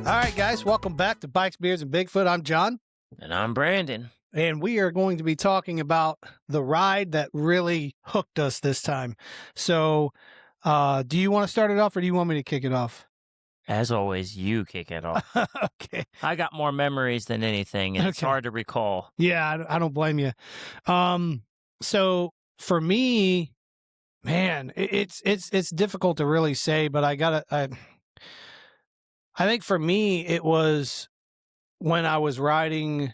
All right, guys, welcome back to Bikes, Beers, and Bigfoot. I'm John. And I'm Brandon. And we are going to be talking about the ride that really hooked us this time. So, do you want to start it off or do you want me to kick it off? As always, you kick it off. Okay. I got more memories than anything, and it's Okay. hard to recall. Yeah, I don't blame you. So for me, man, it's difficult to really say, but I think for me, it was when I was riding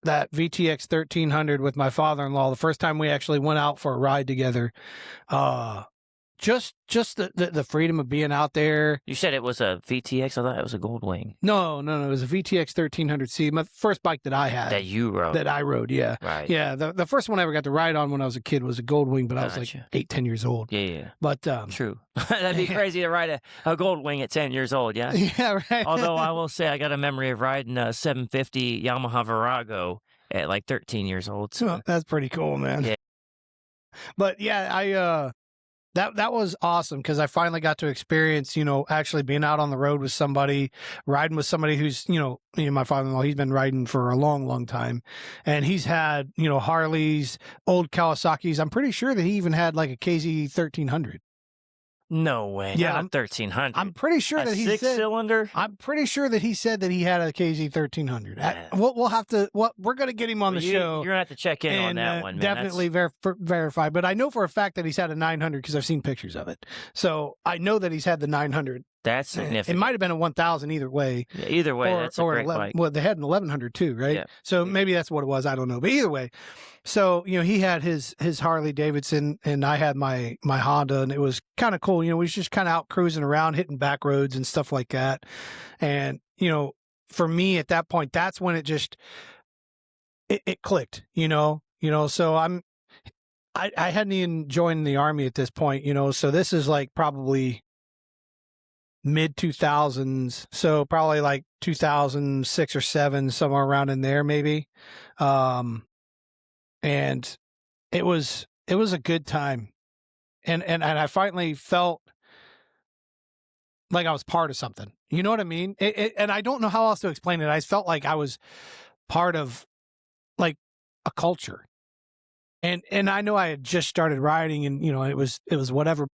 that VTX 1300 with my father-in-law, the first time we actually went out for a ride together. Just the freedom of being out there. You said it was a VTX. I thought it was a Goldwing. No. It was a VTX 1300C, my first bike that I had. That you rode. That I rode, yeah. Right. Yeah, the first one I ever got to ride on when I was a kid was a Goldwing, but I was like Gotcha. 8-10 years old. Yeah. But True. That'd be crazy to ride a Goldwing at 10 years old, yeah? Yeah, right. Although I will say I got a memory of riding a 750 Yamaha Virago at like 13 years old. So. Well, that's pretty cool, man. Yeah. But yeah, That was awesome because I finally got to experience, actually being out on the road with somebody, riding with somebody who's, my father-in-law, he's been riding for a long, long time. And he's had, Harleys, old Kawasaki's. I'm pretty sure that he even had like a KZ 1300. No way. Yeah, Not a 1300. I'm pretty sure that he said. Six-cylinder? I'm pretty sure that he said that he had a KZ 1300. Yeah. We'll have to. We're going to get him on the show. You're going to have to check in on that one, man. Definitely verify. But I know for a fact that he's had a 900 because I've seen pictures of it. So I know that he's had the 900. That's significant. It might have been a 1000 either way. Yeah, either way, that's a great 11, bike. Well, they had an 1100 too, right? Yeah. So maybe that's what it was. I don't know. But either way, so he had his Harley Davidson, and I had my Honda, and it was kind of cool. We was just kind of out cruising around, hitting back roads and stuff like that. And for me at that point, that's when it just it clicked. So I hadn't even joined the Army at this point. So this is like probably mid 2000s, so probably like 2006 or 7, somewhere around in there maybe. And it was a good time, and I finally felt like I was part of something. You know what I mean? And I don't know how else to explain it. I felt like I was part of like a culture, and I know I had just started riding, and it was whatever.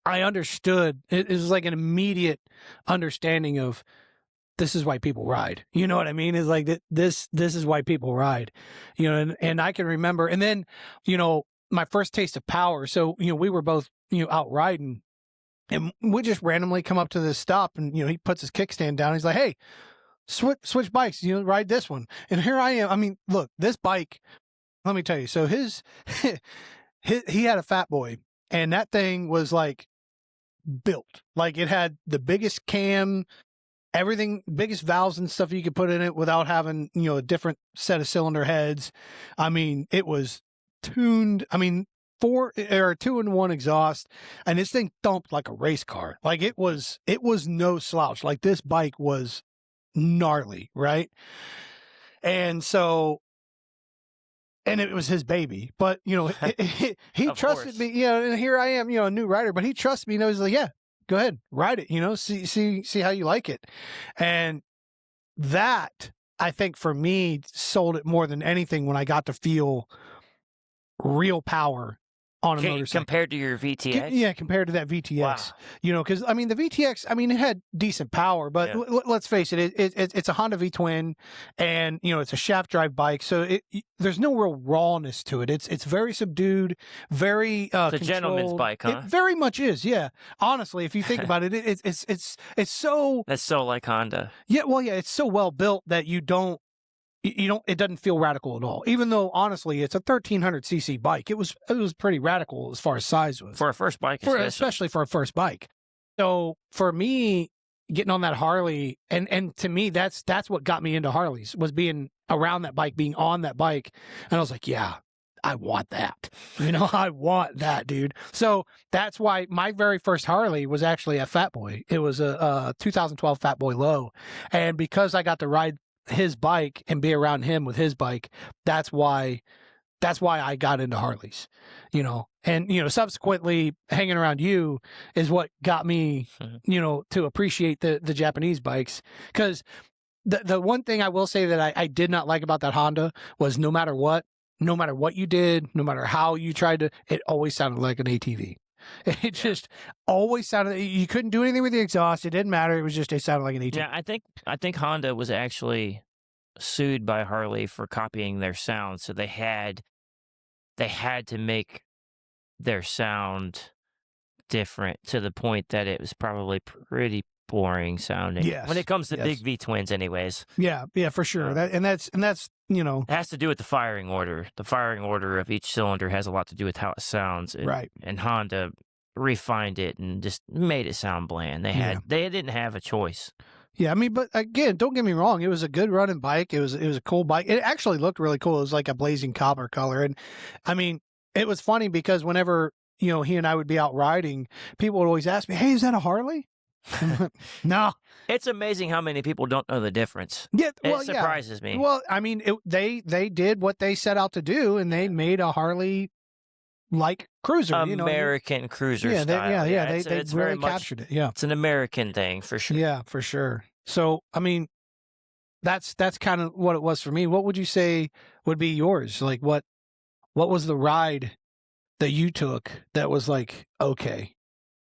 I understood. It was like an immediate understanding of this is why people ride. You know what I mean? It's like this is why people ride. And I can remember. And then, my first taste of power. So, we were both, out riding, and we just randomly come up to this stop, and, he puts his kickstand down. He's like, hey, switch bikes, ride this one. And here I am. I mean, look, this bike, let me tell you. So he had a Fat Boy, and that thing was like, built like it had the biggest cam, everything, biggest valves and stuff you could put in it without having a different set of cylinder heads. I mean, it was tuned. I mean, 2-in-1 exhaust, and this thing thumped like a race car. Like it was no slouch. Like this bike was gnarly, right? And so, and it was his baby, but he trusted me, and here I am, a new rider, but he trusted me, he's like, yeah, go ahead, ride it, see how you like it. And that, I think for me, sold it more than anything when I got to feel real power on a motorcycle. Compared to your VTX? Yeah, compared to that VTX. Wow. Because, I mean, the VTX, I mean, it had decent power, but let's face it, it's a Honda V-twin, and, it's a shaft drive bike, so there's no real rawness to it. It's very subdued, very it's a gentleman's bike, huh? It very much is, yeah. Honestly, if you think about it, it's so... That's so like Honda. Yeah, well, yeah, it's so well built that it doesn't feel radical at all. Even though, honestly, it's a 1300cc bike. It was pretty radical as far as size was. For a first bike, especially for a first bike. So for me, getting on that Harley, and to me, that's what got me into Harleys, was being around that bike, being on that bike. And I was like, yeah, I want that. I want that, dude. So that's why my very first Harley was actually a Fat Boy. It was a 2012 Fat Boy Low. And because I got to ride his bike and be around him with his bike, that's why that's why I got into Harleys, and, subsequently hanging around you is what got me, to appreciate the Japanese bikes. Cause the one thing I will say that I did not like about that Honda was no matter what you did, no matter how you tried to, it always sounded like an ATV. It just always sounded, you couldn't do anything with the exhaust. It didn't matter. It was just, it sounded like an ATV. Yeah, I think Honda was actually sued by Harley for copying their sound, so they had to make their sound different to the point that it was probably pretty boring sounding. Yes. When it comes to Yes. big V twins, anyways. Yeah, for sure. That's It has to do with the firing order. The firing order of each cylinder has a lot to do with how it sounds. right. And Honda refined it and just made it sound bland. They didn't have a choice. Yeah, I mean, but again, don't get me wrong. It was a good running bike. It was a cool bike. It actually looked really cool. It was like a blazing copper color. And I mean, it was funny because whenever, he and I would be out riding, people would always ask me, "Hey, is that a Harley?" No. It's amazing how many people don't know the difference. Yeah, well, It surprises me. Well, I mean, they did what they set out to do, and they made a Harley like cruiser, American cruiser yeah, style. they it's really very much, captured it. Yeah, it's an American thing for sure. yeah, for sure. So, I mean, that's kind of what it was for me. What would you say would be yours? Like, what was the ride that you took that was like, okay,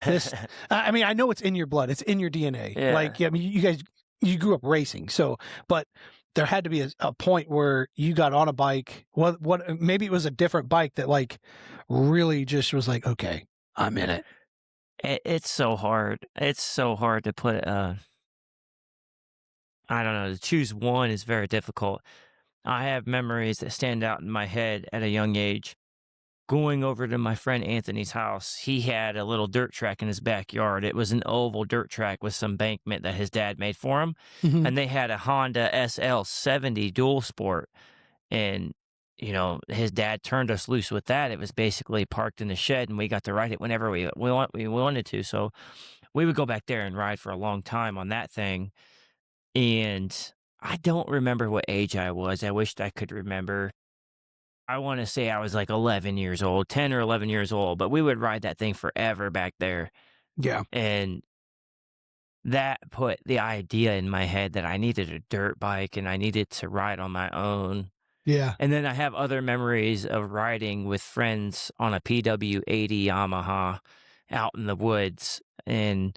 this? I mean, I know it's in your blood, it's in your DNA. Yeah. Like, I mean, you grew up racing, so, but there had to be a point where you got on a bike. What maybe it was a different bike that like really just was like, okay, I'm in it. It's so hard. It's so hard to put. I don't know. To choose one is very difficult. I have memories that stand out in my head at a young age. Going over to my friend Anthony's house, he had a little dirt track in his backyard. It was an oval dirt track with some bankment that his dad made for him. Mhm. And they had a Honda SL70 dual sport. And, his dad turned us loose with that. It was basically parked in the shed, and we got to ride it whenever we wanted to. So we would go back there and ride for a long time on that thing. And I don't remember what age I was. I wished I could remember. I want to say I was like 11 years old, 10 or 11 years old, but we would ride that thing forever back there. Yeah. And that put the idea in my head that I needed a dirt bike and I needed to ride on my own. Yeah. And then I have other memories of riding with friends on a PW80 Yamaha out in the woods. And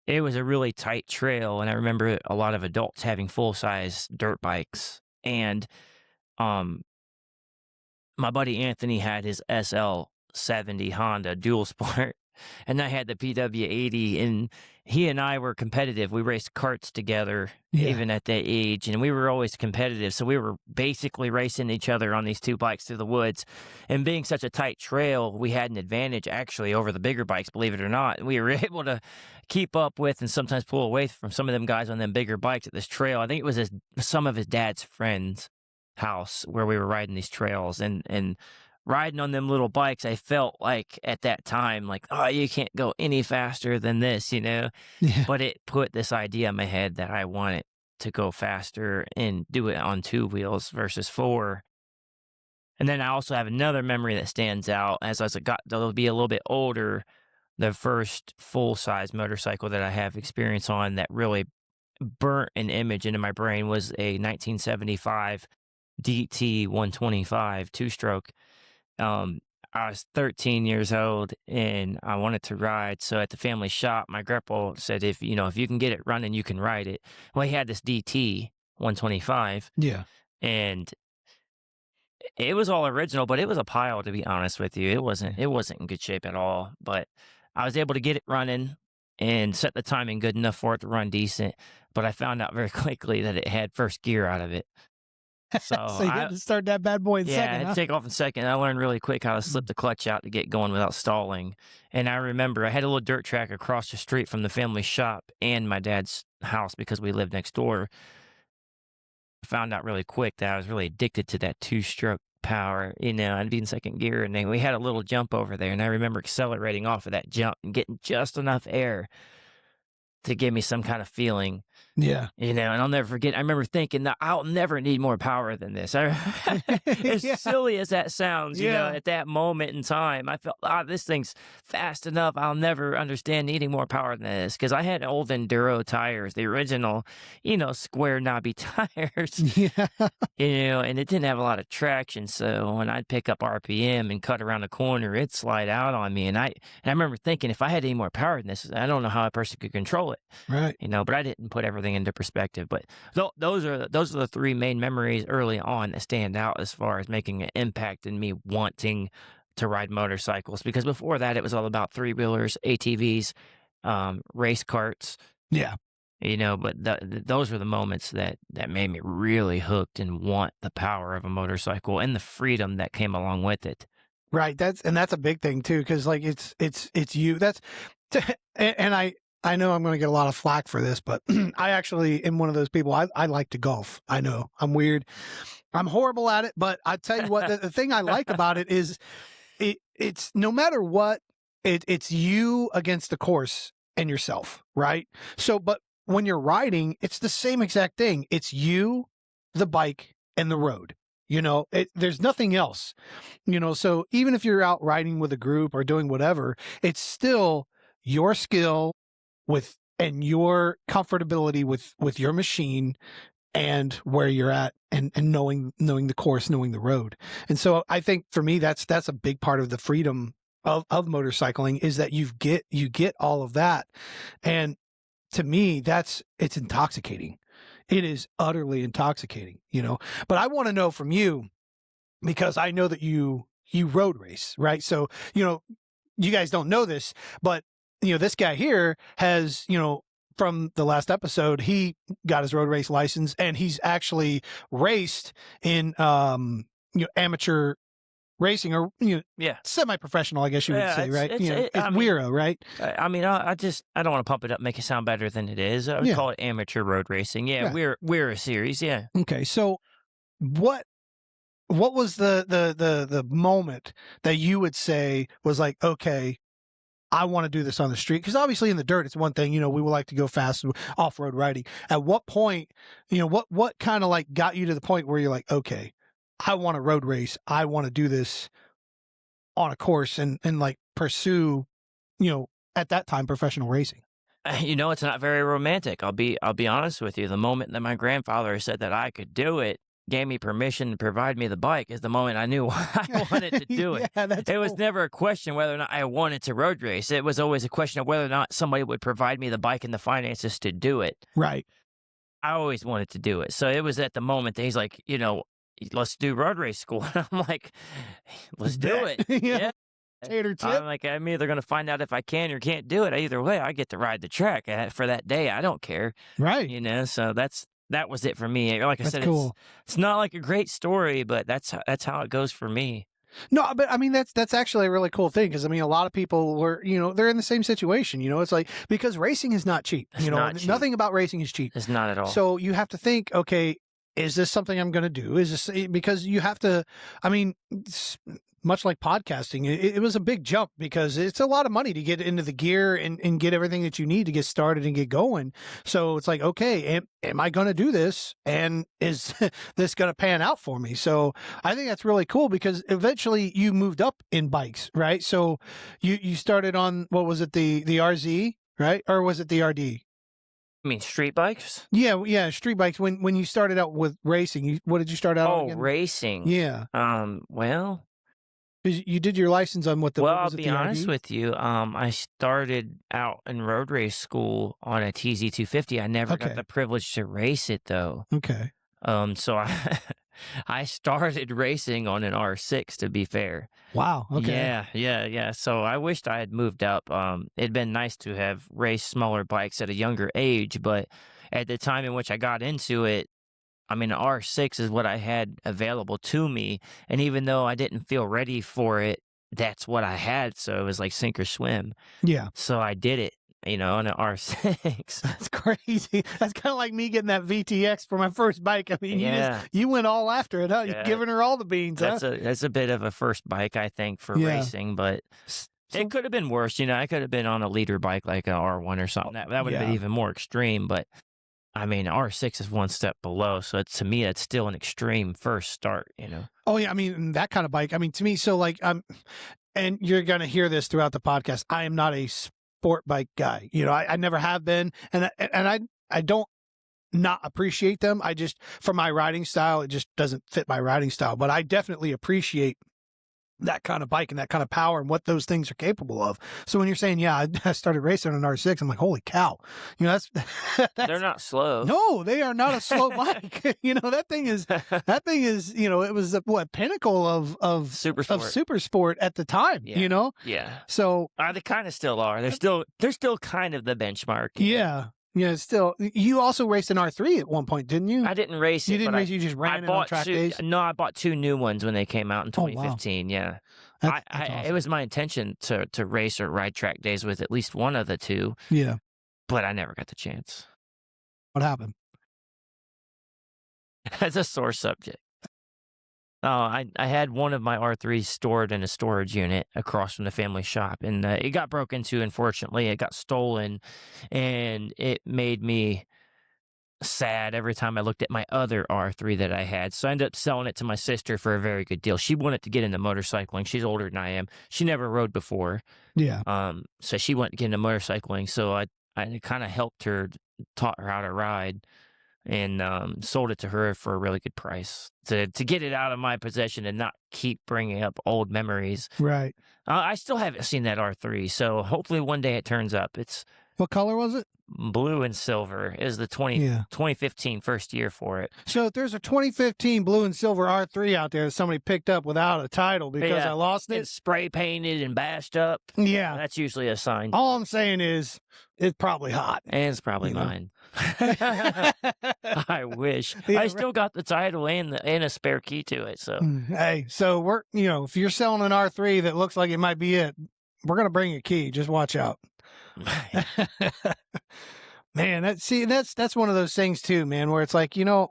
it was a really tight trail. And I remember a lot of adults having full-size dirt bikes. And my buddy Anthony had his SL70 Honda dual sport, and I had the PW80, and he and I were competitive. We raced karts together, Yeah. even at that age, and we were always competitive. So we were basically racing each other on these two bikes through the woods. And being such a tight trail, we had an advantage actually over the bigger bikes, believe it or not. We were able to keep up with and sometimes pull away from some of them guys on them bigger bikes at this trail. I think it was some of his dad's friends' house where we were riding these trails and riding on them little bikes. I felt like at that time, like, oh, you can't go any faster than this, Yeah. but it put this idea in my head that I wanted to go faster and do it on two wheels versus four. And then I also have another memory that stands out as I got to be a little bit older. The first full-size motorcycle that I have experience on that really burnt an image into my brain was a 1975 DT 125 two-stroke. I was 13 years old and I wanted to ride. So at the family shop, my grandpa said, if you can get it running, you can ride it. Well, he had this DT 125 Yeah. and it was all original, but it was a pile, to be honest with you. It wasn't in good shape at all, but I was able to get it running and set the timing good enough for it to run decent. But I found out very quickly that it had first gear out of it. So, So you had to start that bad boy in I second, had huh? to take off in second. I learned really quick how to slip the clutch out to get going without stalling. And I remember I had a little dirt track across the street from the family shop and my dad's house because we lived next door. I found out really quick that I was really addicted to that two-stroke power. I'd be in second gear, and then we had a little jump over there, and I remember accelerating off of that jump and getting just enough air to give me some kind of feeling. Yeah. And I'll never forget. I remember thinking that I'll never need more power than this. As Yeah. silly as that sounds, Yeah. at that moment in time, I felt, this thing's fast enough. I'll never understand needing more power than this because I had old Enduro tires, the original, square knobby tires, Yeah. and it didn't have a lot of traction. So when I'd pick up RPM and cut around a corner, it'd slide out on me. And I remember thinking, if I had any more power than this, I don't know how a person could control it. Right. But I didn't put everything into perspective. But those are the three main memories early on that stand out as far as making an impact in me wanting to ride motorcycles. Because before that, it was all about three-wheelers, ATVs, race carts. Yeah. But those were the moments that made me really hooked and want the power of a motorcycle and the freedom that came along with it. Right. That's a big thing too, because like it's you. And I know I'm going to get a lot of flack for this, but I actually am one of those people. I like to golf. I know I'm weird. I'm horrible at it, but I tell you what, the thing I like about it is it's no matter what, it's you against the course and yourself, right? So, but when you're riding, it's the same exact thing. It's you, the bike, and the road. There's nothing else. So even if you're out riding with a group or doing whatever, it's still your skill and your comfortability with your machine and where you're at and knowing the course, knowing the road. And so I think for me, that's a big part of the freedom of motorcycling is that you get all of that. And to me, it's intoxicating. It is utterly intoxicating, but I want to know from you, because I know that you road race, right? So, you guys don't know this, but this guy here has, from the last episode, he got his road race license and he's actually raced in, amateur racing or, Yeah. semi-professional, I guess you would Yeah, say, right? It's I mean, Wero, right? I don't want to pump it up, make it sound better than it is. I would Yeah. call it amateur road racing. Yeah, Yeah. we're a series. Yeah. Okay. So what was the moment that you would say was like, okay, I want to do this on the street? Because obviously in the dirt, it's one thing, we would like to go fast off-road riding. At what point, what kind of like got you to the point where you're like, okay, I want to road race. I want to do this on a course and like pursue, at that time, professional racing. It's not very romantic. I'll be honest with you. The moment that my grandfather said that I could do it, gave me permission to provide me the bike, is the moment I knew I wanted to do it. Yeah, that's It was cool. never a question whether or not I wanted to road race. It was always a question of whether or not somebody would provide me the bike and the finances to do it. Right. I always wanted to do it. So it was at the moment that he's like, let's do road race school. And I'm like, let's do it. Yeah. Yeah. Tater tip. I'm like, I'm either going to find out if I can or can't do it. Either way, I get to ride the track for that day. I don't care. Right. So that was it for me. Like I That's said, cool. it's not like a great story, but that's how it goes for me. No, but I mean, that's actually a really cool thing. Cause I mean, a lot of people were, they're in the same situation, it's like, because racing is not cheap, It's not cheap. nothing about racing is cheap. It's not at all. So you have to think, okay, is this something I'm going to do? Is this, because you have to, I mean, much like podcasting, it was a big jump because it's a lot of money to get into the gear and get everything that you need to get started and get going. So it's like, okay, am I going to do this? And is this going to pan out for me? So I think that's really cool because eventually you moved up in bikes, right? So you started on, what was it, the RZ, right? Or was it the RD? I mean, street bikes? Yeah, street bikes. When you started out with racing, what did you start out Oh, again? racing. Yeah. Well, 'Cause you did your license on what I'll was it, be the honest RD? with you. I started out in road race school on a TZ250. I never got Okay. the privilege to race it though. Okay. So I started racing on an R6, to be fair. Wow. Okay. Yeah. So I wished I had moved up. It'd been nice to have raced smaller bikes at a younger age, but at the time in which I got into it, I mean, an R6 is what I had available to me. And even though I didn't feel ready for it, that's what I had. So it was like sink or swim. Yeah. So I did it, on an R6. That's crazy. That's kind of like me getting that VTX for my first bike. I mean, Yeah. you went all after it, huh? You're Yeah. giving her all the beans, huh? That's a bit of a first bike, I think, for Yeah. racing, but So- it could have been worse. I could have been on a leader bike like an R1 or something. That would have Yeah. been even more extreme. But I mean, R6 is one step below, so it's, to me, it's still an extreme first start, you know? Oh yeah, I mean that kind of bike. I mean to me, so like and you're gonna hear this throughout the podcast. I am not a sport bike guy. You know, I never have been, and I don't not appreciate them. I just for my riding style, it just doesn't fit my riding style. But I definitely appreciate that kind of bike and that kind of power and what those things are capable of. So when you're saying, yeah, I started racing on an R6, I'm like, holy cow, you know, that's They're not slow. no, they are not a slow bike. You know, that thing is, you know, it was the what pinnacle Super of sport. super sport at the time, Yeah. you know? Yeah. So They kind of still are. They're still kind of the benchmark. You know? yeah. Yeah, still you also raced an R3 at one point, didn't you? I didn't race You it, didn't but race, you just I ran it on bought track two. days. No, I bought two new ones when they came out in Oh, wow. 2015. Yeah, That's it awesome. was my intention to race or ride track days with at least one of the two, Yeah. but I never got the chance. What happened? That's a sore subject. I had one of my R3s stored in a storage unit across from the family shop, and it got broke into. Unfortunately, it got stolen, and it made me sad every time I looked at my other R3 that I had. So I ended up selling it to my sister for a very good deal. She wanted to get into motorcycling. She's older than I am. She never rode before. Yeah. So she wanted to get into motorcycling. So I kind of helped her, taught her how to ride, and sold it to her for a really good price to get it out of my possession and not keep bringing up old memories. Right. I still haven't seen that R3, so hopefully one day it turns up. It's What color was it? blue and silver. Is the Yeah. 2015 first year for it. So if there's a 2015 blue and silver R3 out there that somebody picked up without a title because Yeah. I lost It's it, spray painted and bashed up. yeah. That's usually a sign. All I'm saying is it's probably hot. And it's probably You know. mine. I wish. Yeah, I right. still got the title and a spare key to it. So Hey, so we're, you know, if you're selling an R3 that looks like it might be it, we're going to bring a key. Just watch out. Man, that's one of those things too, man, where it's like, you know,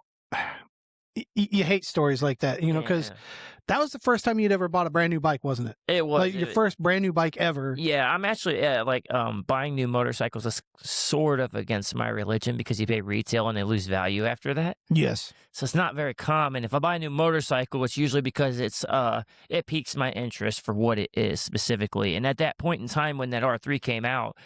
you hate stories like that, you know, because Yeah. that was the first time you'd ever bought a brand new bike, wasn't it? It was Like your first brand new bike ever. Yeah, I'm actually buying new motorcycles is sort of against my religion because you pay retail and they lose value after that. Yes. So it's not very common. If I buy a new motorcycle, it's usually because it piques my interest for what it is specifically. And at that point in time when that R3 came out,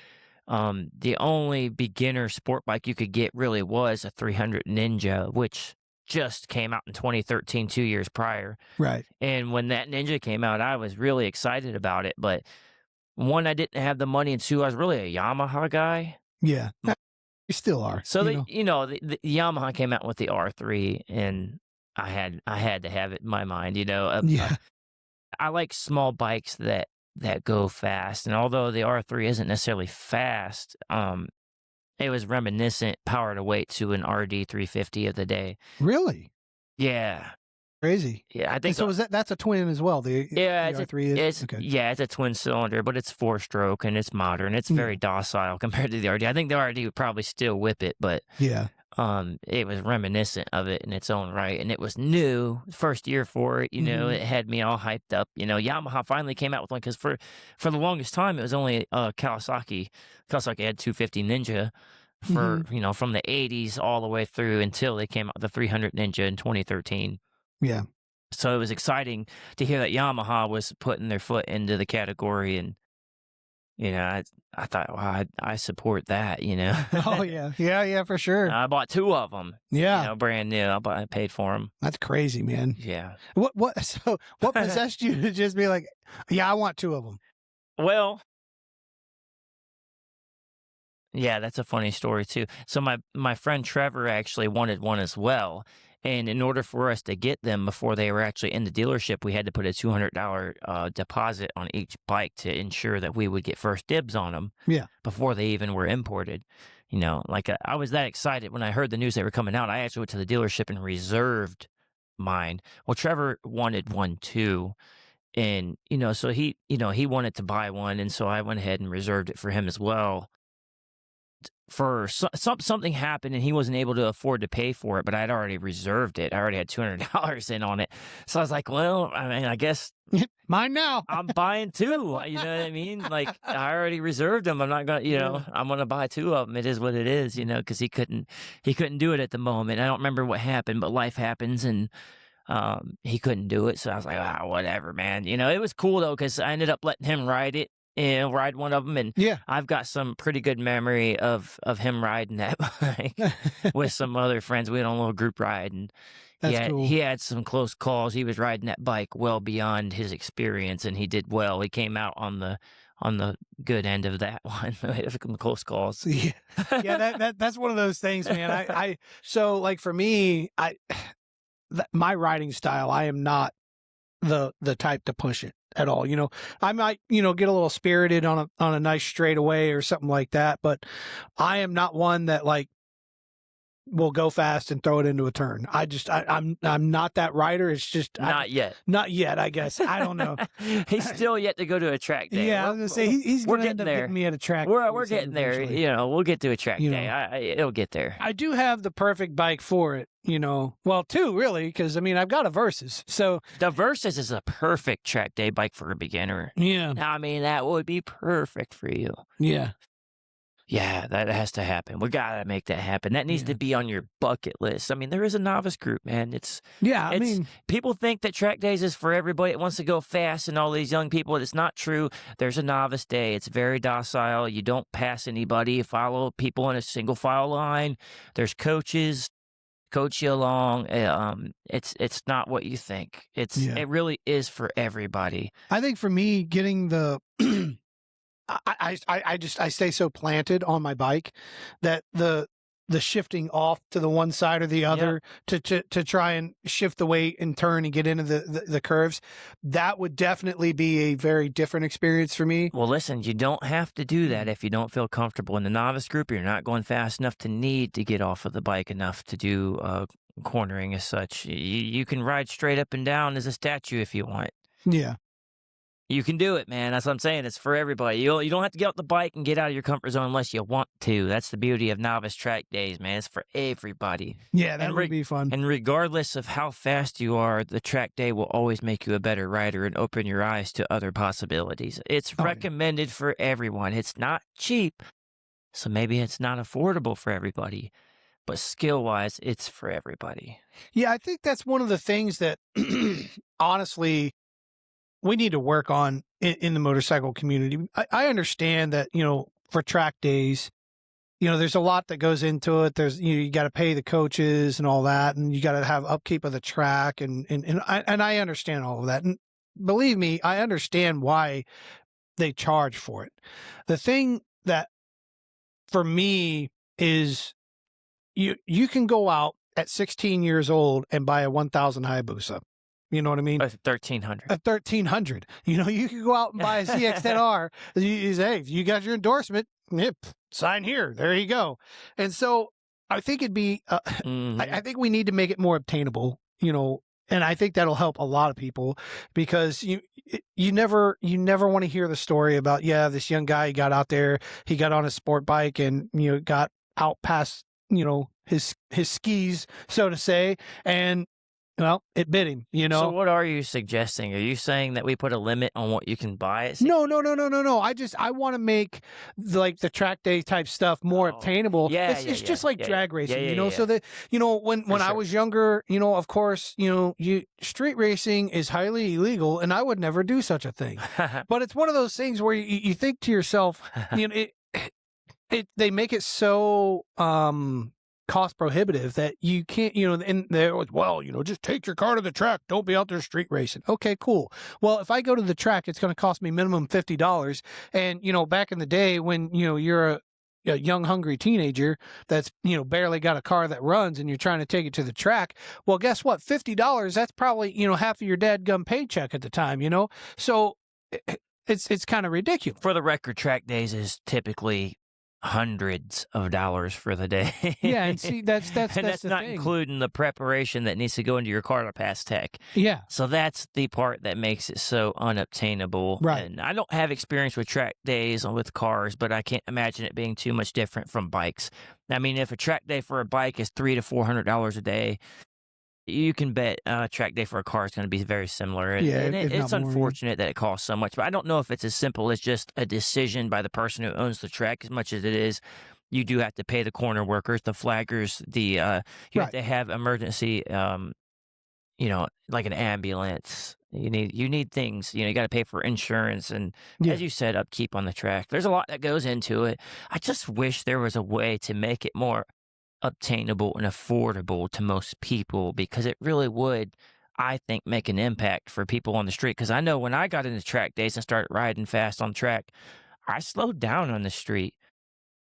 the only beginner sport bike you could get really was a 300 Ninja, which just came out in 2013, 2 years prior. Right. And when that Ninja came out, I was really excited about it. But one, I didn't have the money, and two, I was really a Yamaha guy. Yeah. You still are. So you know. the Yamaha came out with the R3, and I had to have it in my mind. You know, Yeah. I like small bikes that go fast, and although the R3 isn't necessarily fast, it was reminiscent power to weight to an RD 350 of the day. Really? Yeah, Crazy. yeah. I And think so that's a twin as well. The Yeah, the R3 is. it's Okay. yeah, it's a twin cylinder, but it's 4-stroke and it's modern. It's very docile compared to the RD. I think the RD would probably still whip it, but Yeah. it was reminiscent of it in its own right, and it was new, first year for it. You know, Mhm. it had me all hyped up. You know, Yamaha finally came out with one because for the longest time it was only Kawasaki. Kawasaki had 250 Ninja for Mm-hmm. you know from the 80s all the way through until they came out with the 300 Ninja in 2013. Yeah. So it was exciting to hear that Yamaha was putting their foot into the category, and you know, I thought, wow, I support that. You know, Oh yeah. Yeah, for sure. I bought two of them. Yeah. You know, brand new. I paid for them. That's crazy, man. Yeah. What possessed you to just be like, yeah, I want two of them? Well, yeah, that's a funny story too. So my friend Trevor actually wanted one as well. And in order for us to get them before they were actually in the dealership, we had to put a $200 deposit on each bike to ensure that we would get first dibs on them Yeah. before they even were imported. You know, like I was that excited when I heard the news they were coming out. I actually went to the dealership and reserved mine. Well, Trevor wanted one too. And, you know, so he wanted to buy one. And so I went ahead and reserved it for him as well. for something happened and he wasn't able to afford to pay for it, but I'd already reserved it. I already had $200 in on it. So I was like, well, I mean, I guess Mine now. I'm buying two. You know what I mean? Like, I already reserved them. I'm not gonna, I'm gonna buy two of them. It is what it is, because he couldn't do it at the moment. I don't remember what happened, but life happens, and he couldn't do it. So I was like, whatever, man. It was cool though, because I ended up letting him ride it. Ride one of them, and Yeah. I've got some pretty good memory of him riding that bike with some other friends. We had a little group ride, and That's cool. he had some close calls. He was riding that bike well beyond his experience, and he did well. He came out on the good end of that one. Some close calls. Yeah, that's one of those things, man. So like for me, my riding style, I am not the type to push it at all. I might, get a little spirited on a nice straightaway or something like that, but I am not one that like will go fast and throw it into a turn. I'm not that rider. It's just not yet. Not yet, I guess. I don't know. He's still yet to go to a track day. Yeah, I was gonna say he's we're gonna end up getting there. getting me at a track. We're getting there. eventually. We'll get to a track day. It'll get there. I do have the perfect bike for it. Well, two really, because I mean I've got a Versus. So the Versus is a perfect track day bike for a beginner. Yeah. I mean, that would be perfect for you. Yeah. Yeah, that has to happen. We gotta make that happen. That needs to be on your bucket list. I mean, there is a novice group, man. I mean, people think that track days is for everybody that wants to go fast and all these young people. It's not true. There's a novice day. It's very docile. You don't pass anybody. You follow people in a single file line. There's coaches coach you along. It's not what you think. It really is for everybody. I think for me, getting the I stay so planted on my bike that the shifting off to the one side or the other to try and shift the weight and turn and get into the curves, that would definitely be a very different experience for me. Well, listen, you don't have to do that if you don't feel comfortable. In the novice group, you're not going fast enough to need to get off of the bike enough to do cornering as such. You can ride straight up and down as a statue if you want. Yeah. You can do it, man. That's what I'm saying. It's for everybody. You don't have to get off the bike and get out of your comfort zone unless you want to. That's the beauty of novice track days, man. It's for everybody. Yeah, that would be fun. And regardless of how fast you are, the track day will always make you a better rider and open your eyes to other possibilities. It's recommended for everyone. It's not cheap, so maybe it's not affordable for everybody. But skill-wise, it's for everybody. Yeah, I think that's one of the things that, honestly, we need to work on in the motorcycle community. I understand that, for track days, there's a lot that goes into it. There's, you got to pay the coaches and all that, and you got to have upkeep of the track. And I understand all of that. And believe me, I understand why they charge for it. The thing that for me is you can go out at 16 years old and buy a 1000 Hayabusa. You know what I mean? A 1300. A 1300. You could go out and buy a CX-10R. You say, if you got your endorsement, sign here. There you go. And so I think it'd be, I think we need to make it more obtainable, and I think that'll help a lot of people, because you never want to hear the story about, this young guy, he got out there, he got on a sport bike and, got out past, his skis, so to say, and well, it bit him, So what are you suggesting? Are you saying that we put a limit on what you can buy? No. I want to make like the track day type stuff more obtainable. It's just like drag racing, so that, when I was younger, of course, street racing is highly illegal and I would never do such a thing. But it's one of those things where you think to yourself, they make it so, cost prohibitive that you can't, and there was, just take your car to the track. Don't be out there street racing. Okay, cool. Well, if I go to the track, it's going to cost me minimum $50. And, back in the day when, you're a young, hungry teenager that's, barely got a car that runs and you're trying to take it to the track. Well, guess what? $50, that's probably, half of your dadgum paycheck at the time, So it's kind of ridiculous. For the record, track days is typically hundreds of dollars for the day. Yeah, and see, that's And that's that's the not thing. including the preparation that needs to go into your car to pass tech. Yeah, So that's the part that makes it so unobtainable. right. And I don't have experience with track days with cars, but I can't imagine it being too much different from bikes. I mean, if a track day for a bike is $300 to $400 a day, you can bet a track day for a car is going to be very similar. And, Yeah, and if not it's more. Yeah. unfortunate that it costs so much, but I don't know if it's as simple as just a decision by the person who owns the track as much as it is. You do have to pay the corner workers, the flaggers, you have Right. to have emergency, like an ambulance. You need things. You got to pay for insurance and, Yeah. as you said, upkeep on the track. There's a lot that goes into it. I just wish there was a way to make it more obtainable and affordable to most people, because it really would, I think, make an impact for people on the street. Because I know when I got into track days and started riding fast on track, I slowed down on the street.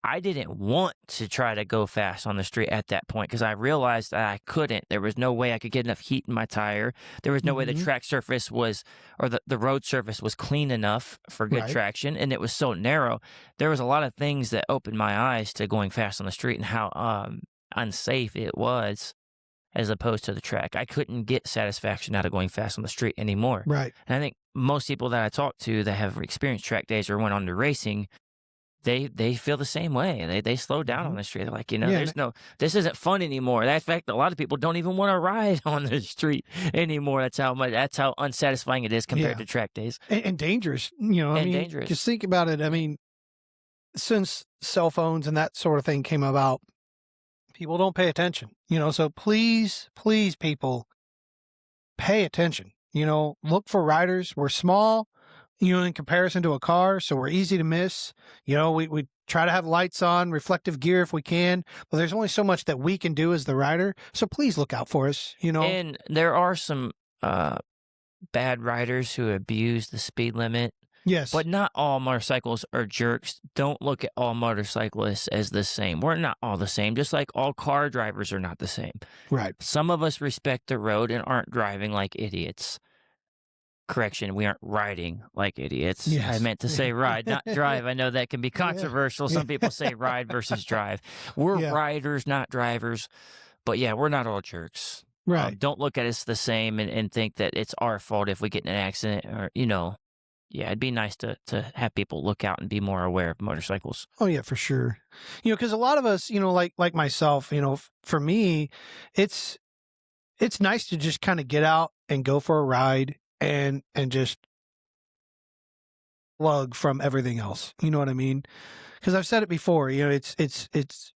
I didn't want to try to go fast on the street at that point because I realized that I couldn't. There was no way I could get enough heat in my tire. There was no way the Mhm. track surface was, or the road surface was clean enough for good Right. traction, and it was so narrow. There was a lot of things that opened my eyes to going fast on the street and how unsafe it was as opposed to the track. I couldn't get satisfaction out of going fast on the street anymore. Right. And I think most people that I talk to that have experienced track days or went on to racing, they feel the same way. They slow down on Mhm. the street. They're like, Yeah, this isn't fun anymore. In fact, a lot of people don't even want to ride on the street anymore. That's how unsatisfying it is compared Yeah. to track days. and dangerous. I And mean, dangerous. just think about it. I mean, since cell phones and that sort of thing came about, people don't pay attention. So please, please, people, pay attention. Look for riders. We're small, in comparison to a car, so we're easy to miss. We try to have lights on, reflective gear if we can, but there's only so much that we can do as the rider. So please look out for us. And there are some bad riders who abuse the speed limit, Yes. but not all motorcycles are jerks. Don't look at all motorcyclists as the same. We're not all the same, just like all car drivers are not the same. Right. Some of us respect the road and aren't driving like idiots. Correction, we aren't riding like idiots. I Yes. meant to say ride, not drive. I know that can be controversial. Some people say ride versus drive. We're Yeah. riders, not drivers. But yeah, we're not all jerks. Right. Don't look at us the same and think that it's our fault if we get in an accident or, yeah, it'd be nice to have people look out and be more aware of motorcycles. Oh yeah, for sure. Because a lot of us, like myself, for me, it's nice to just kind of get out and go for a ride and just plug from everything else. You know what I mean? Because I've said it before. It's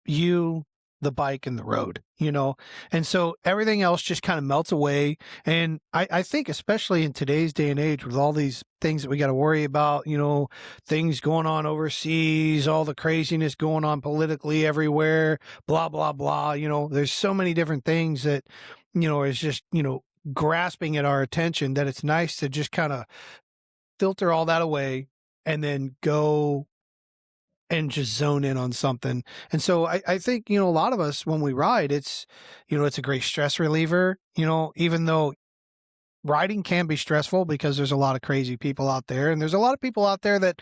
you, the bike, and the road. And so everything else just kind of melts away. And I think, especially in today's day and age, with all these things that we got to worry about, things going on overseas, all the craziness going on politically everywhere, blah blah blah. There's so many different things that is just grasping at our attention, that it's nice to just kind of filter all that away and then go and just zone in on something. And so I think, a lot of us, when we ride, it's a great stress reliever, even though riding can be stressful because there's a lot of crazy people out there. And there's a lot of people out there that,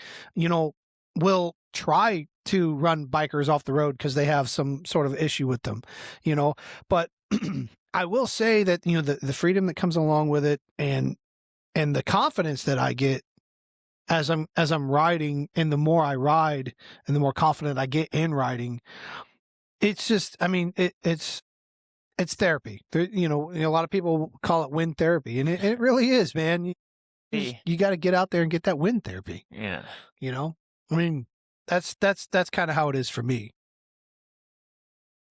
will try to run bikers off the road because they have some sort of issue with them, but I will say that, the freedom that comes along with it and the confidence that I get as I'm riding, and the more I ride and the more confident I get in riding, it's just, I mean, it's therapy. There, a lot of people call it wind therapy, and it really is, man. You got to get out there and get that wind therapy. Yeah. I mean, that's kind of how it is for me.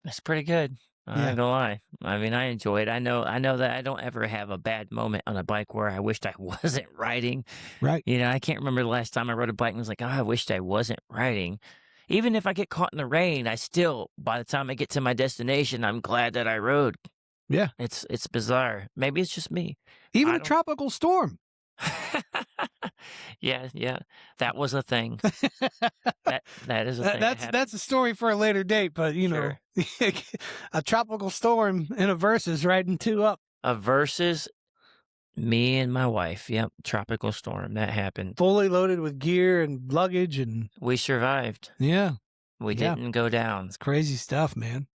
That's pretty good. I'm Yeah. not gonna lie. I mean, I enjoy it. I know that I don't ever have a bad moment on a bike where I wished I wasn't riding. Right. I can't remember the last time I rode a bike and was like, oh, I wished I wasn't riding. Even if I get caught in the rain, I still, by the time I get to my destination, I'm glad that I rode. Yeah. It's bizarre. Maybe it's just me. Even I a don't- tropical storm. Yeah. That was a thing. That is a thing. that happened. That's a story for a later date, but Sure. a tropical storm in a Versus riding two up, A Versus, me and my wife. Yep, tropical storm. That happened. fully loaded with gear and luggage, and We survived. yeah. We Yeah. didn't go down. It's crazy stuff, man.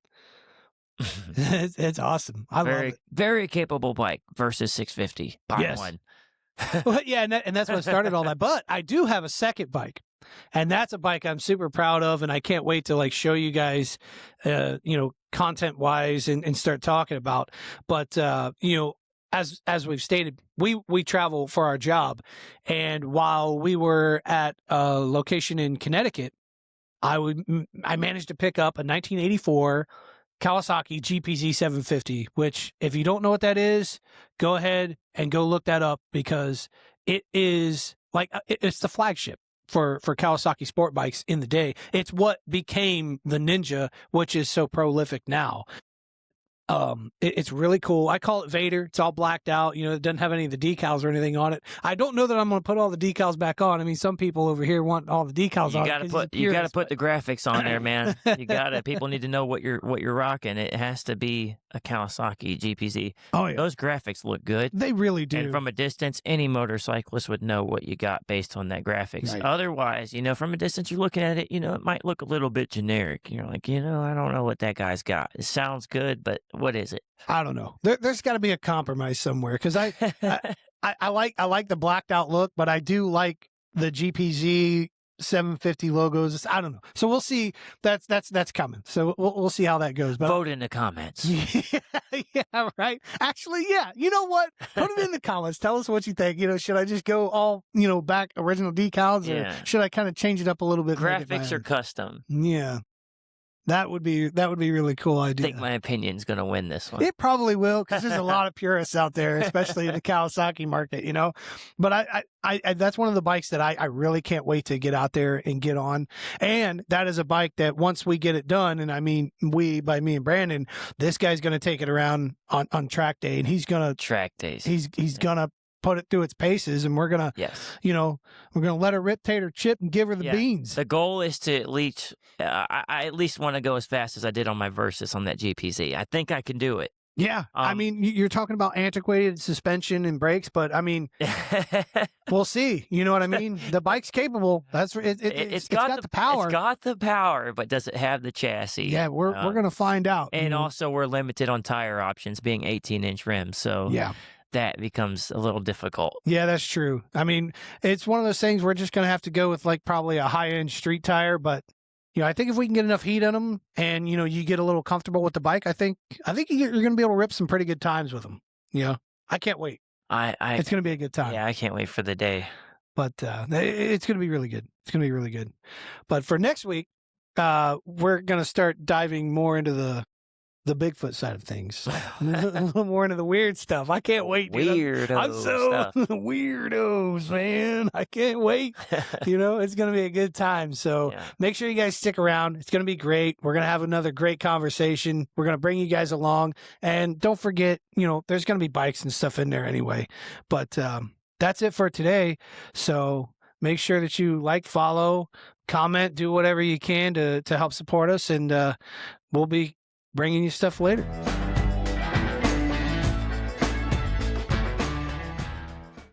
It's awesome. I love Very, it. very capable bike versus 650. Bottom Yes. one. Well, yeah, and that's what started all that. But I do have a second bike, and that's a bike I'm super proud of, and I can't wait to like show you guys, content wise, and start talking about. But as we've stated, we travel for our job, and while we were at a location in Connecticut, I managed to pick up a 1984 Kawasaki GPZ 750, which if you don't know what that is, go ahead and go look that up, because it is like it's the flagship for Kawasaki sport bikes in the day. It's what became the Ninja, which is so prolific now. It's really cool. I call it Vader. It's all blacked out. It doesn't have any of the decals or anything on it. I don't know that I'm going to put all the decals back on. I mean, some people over here want all the decals on. You got to put the graphics on there, man. You got to. People need to know what you're rocking. It has to be a Kawasaki GPZ. Oh yeah, those graphics look good. They really do. And from a distance, any motorcyclist would know what you got based on that graphics. Right. Otherwise, from a distance, you're looking at it. It might look a little bit generic. You're like, I don't know what that guy's got. It sounds good, but what is it? I don't know. There's got to be a compromise somewhere, because I like the blacked out look, but I do like the GPZ 750 logos. I don't know. So we'll see. That's coming. So we'll see how that goes. But vote in the comments. Yeah, right. Actually, yeah. You know what? Put it in the comments. Tell us what you think. Should I just go all back original decals, or should I kind of change it up a little bit? Graphics are custom. Yeah. That would be really cool idea. I think my opinion's going to win this one. It probably will, because there's a lot of purists out there, especially in the Kawasaki market, But I that's one of the bikes that I really can't wait to get out there and get on. And that is a bike that once we get it done, and I mean by me and Brandon, this guy's going to take it around on track day, and he's going to track days. He's going to put it through its paces, and we're gonna we're gonna let her rip Tater Chip and give her the beans. The goal is to at least I at least want to go as fast as I did on my Versus on that GPZ. I think I can do it. Yeah, I mean, you're talking about antiquated suspension and brakes, but I mean, we'll see. You know what I mean? The bike's capable. That's it's got the power. It's got the power, but does it have the chassis? Yeah, we're gonna find out. And also, we're limited on tire options, being 18-inch rims. So yeah. That becomes a little difficult. Yeah, that's true. I mean, it's one of those things we're just going to have to go with like probably a high-end street tire. But, I think if we can get enough heat on them and, you get a little comfortable with the bike, I think you're going to be able to rip some pretty good times with them. I can't wait. It's going to be a good time. Yeah, I can't wait for the day. But it's going to be really good. It's going to be really good. But for next week, we're going to start diving more into the Bigfoot side of things, a little more into the weird stuff. I can't wait. Weirdo I'm so weirdos, man. I can't wait. It's going to be a good time. So make sure you guys stick around. It's going to be great. We're going to have another great conversation. We're going to bring you guys along, and don't forget, there's going to be bikes and stuff in there anyway. But that's it for today. So make sure that you like, follow, comment, do whatever you can to help support us, and we'll be bringing you stuff later.